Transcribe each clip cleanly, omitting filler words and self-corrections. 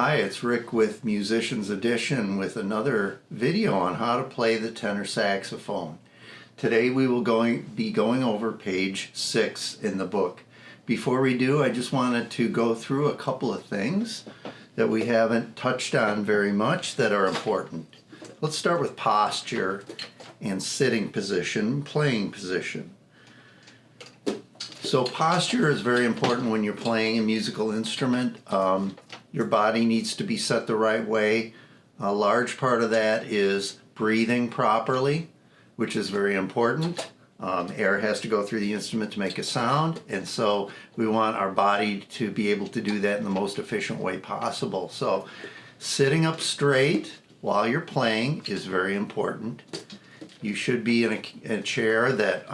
Hi, it's Rick with Musicians Edition with another video on how to play the tenor saxophone. Today we will be going over page 6 in the book. Before we do, I just wanted to go through a couple of things that we haven't touched on very much that are important. Let's start with posture and sitting position, playing position. So posture is very important when you're playing a musical instrument. Your body needs to be set the right way. A large part of that is breathing properly, which is very important. Air has to go through the instrument to make a sound, and so we want our body to be able to do that in the most efficient way possible. So sitting up straight while you're playing is very important. You should be in a chair that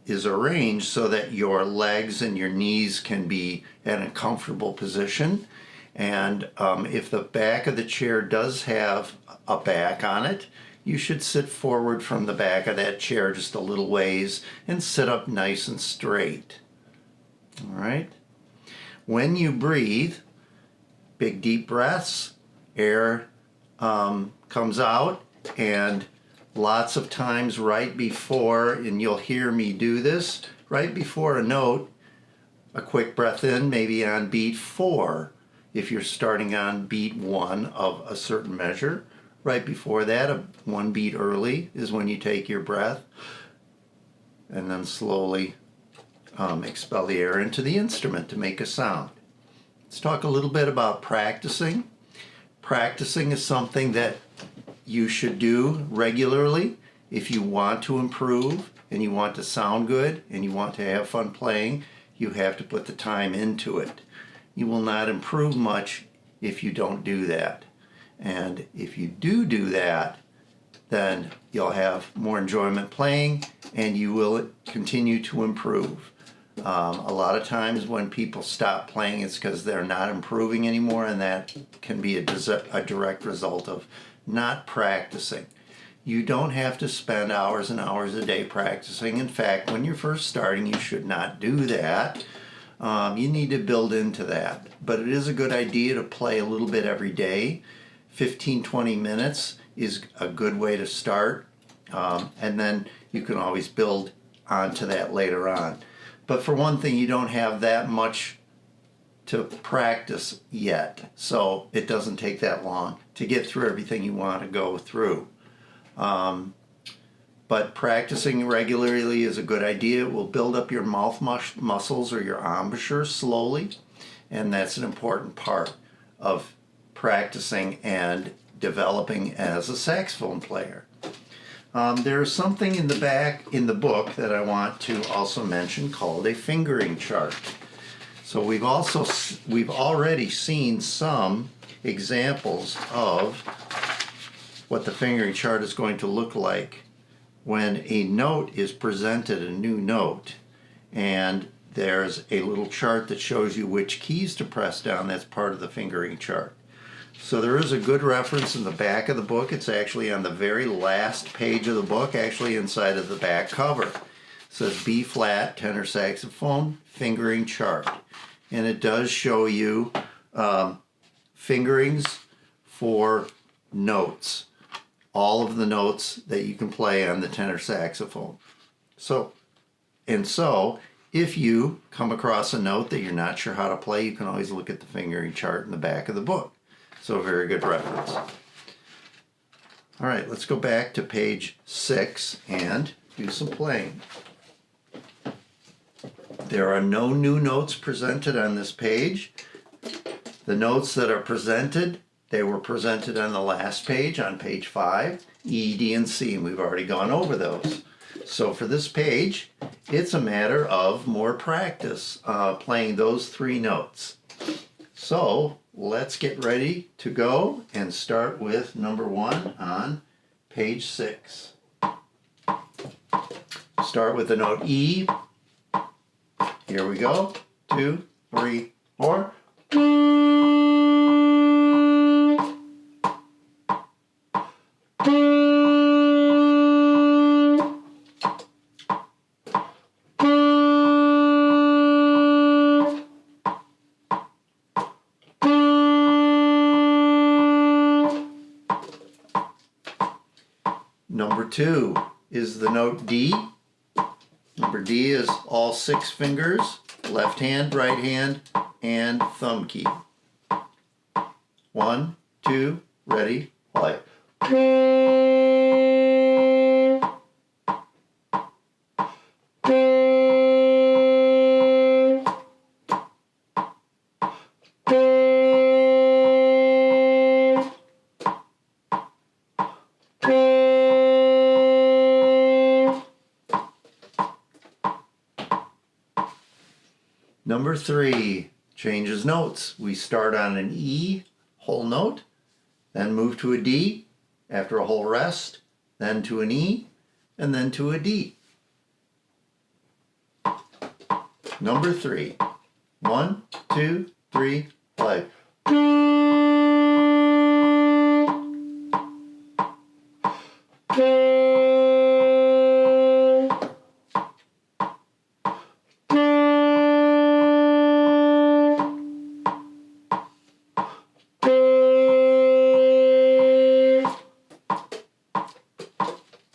is arranged so that your legs and your knees can be in a comfortable position. And if the back of the chair does have a back on it, you should sit forward from the back of that chair just a little ways and sit up nice and straight. All right? When you breathe, big deep breaths, air comes out, and lots of times right before, and you'll hear me do this, right before a note, a quick breath in, maybe on beat 4. If you're starting on beat 1 of a certain measure, right before that, one beat early is when you take your breath and then slowly expel the air into the instrument to make a sound. Let's talk a little bit about practicing. Practicing is something that you should do regularly if you want to improve and you want to sound good and you want to have fun playing. You have to put the time into it. You will not improve much if you don't do that. And if you do that, then you'll have more enjoyment playing and you will continue to improve. A lot of times when people stop playing, it's because they're not improving anymore, and that can be a direct result of not practicing. You don't have to spend hours and hours a day practicing. In fact, when you're first starting, you should not do that. You need to build into that. But it is a good idea to play a little bit every day. 15-20 minutes is a good way to start. And then you can always build onto that later on. But for one thing, you don't have that much to practice yet, so it doesn't take that long to get through everything you want to go through. But practicing regularly is a good idea. It will build up your mouth muscles or your embouchure slowly, and that's an important part of practicing and developing as a saxophone player. There's something in the back in the book that I want to also mention called a fingering chart. So we've already seen some examples of what the fingering chart is going to look like when a note is presented, a new note, and there's a little chart that shows you which keys to press down. That's part of the fingering chart. So there is a good reference in the back of the book. It's actually on the very last page of the book, actually inside of the back cover. It says B flat tenor saxophone fingering chart. And it does show you fingerings for notes. All of the notes that you can play on the tenor saxophone. So if you come across a note that you're not sure how to play, you can always look at the fingering chart in the back of the book. So a very good reference. All right, let's go back to page 6 and do some playing. There are no new notes presented on this page. The notes that are presented, they were presented on the last page, on page 5, E, D, and C, and we've already gone over those. So for this page, it's a matter of more practice playing those 3 notes. So let's get ready to go and start with number 1 on page 6. Start with the note E. Here we go. 2, 3, 4. Number 2 is the note D. Number D is all 6 fingers, left hand, right hand, and thumb key. 1, 2, ready, play. Number 3 changes notes. We start on an E, whole note, then move to a D after a whole rest, then to an E, and then to a D. Number 3. 1, 2, 3, play.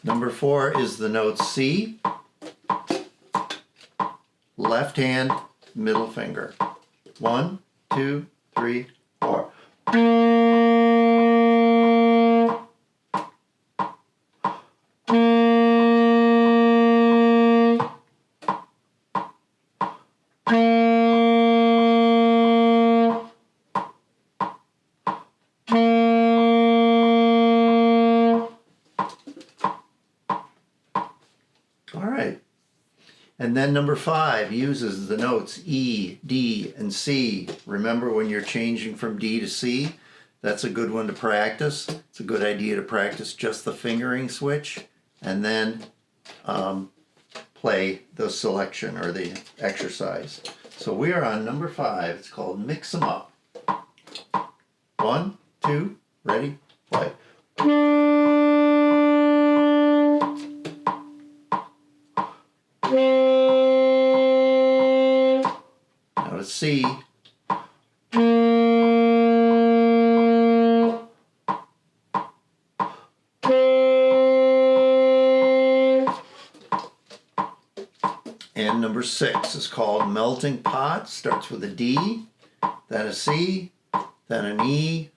Number 4 is the note C. Left hand, middle finger. 1, 2, 3, 4. All right. And then number 5 uses the notes E, D, and C. Remember, when you're changing from D to C, that's a good one to practice. It's a good idea to practice just the fingering switch and then play the selection or the exercise. So we are on number 5. It's called Mix 'em Up. 1, 2, ready, play. Now to C. And number 6 is called Melting Pot. Starts with a D, then a C, then an E,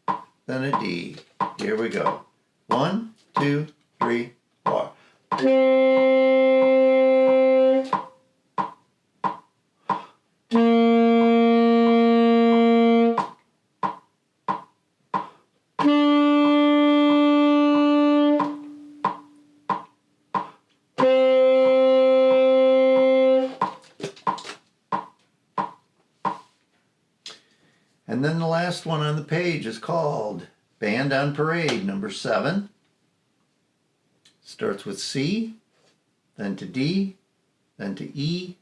then a D. Here we go. 1, 2, 3, 4. And then the last one on the page is called Band on Parade, number 7. Starts with C, then to D, then to E,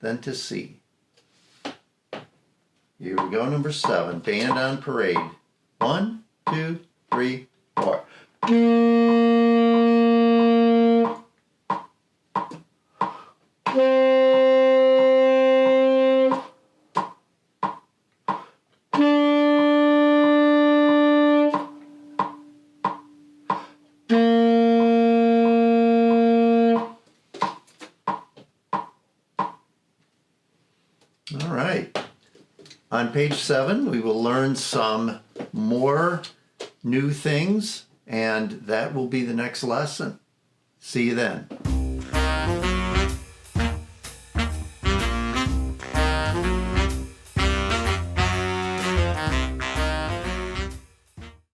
then to C. Here we go, number 7, Band on Parade. 1, 2, 3, 4. All right. On page 7, we will learn some more new things, and that will be the next lesson. See you then.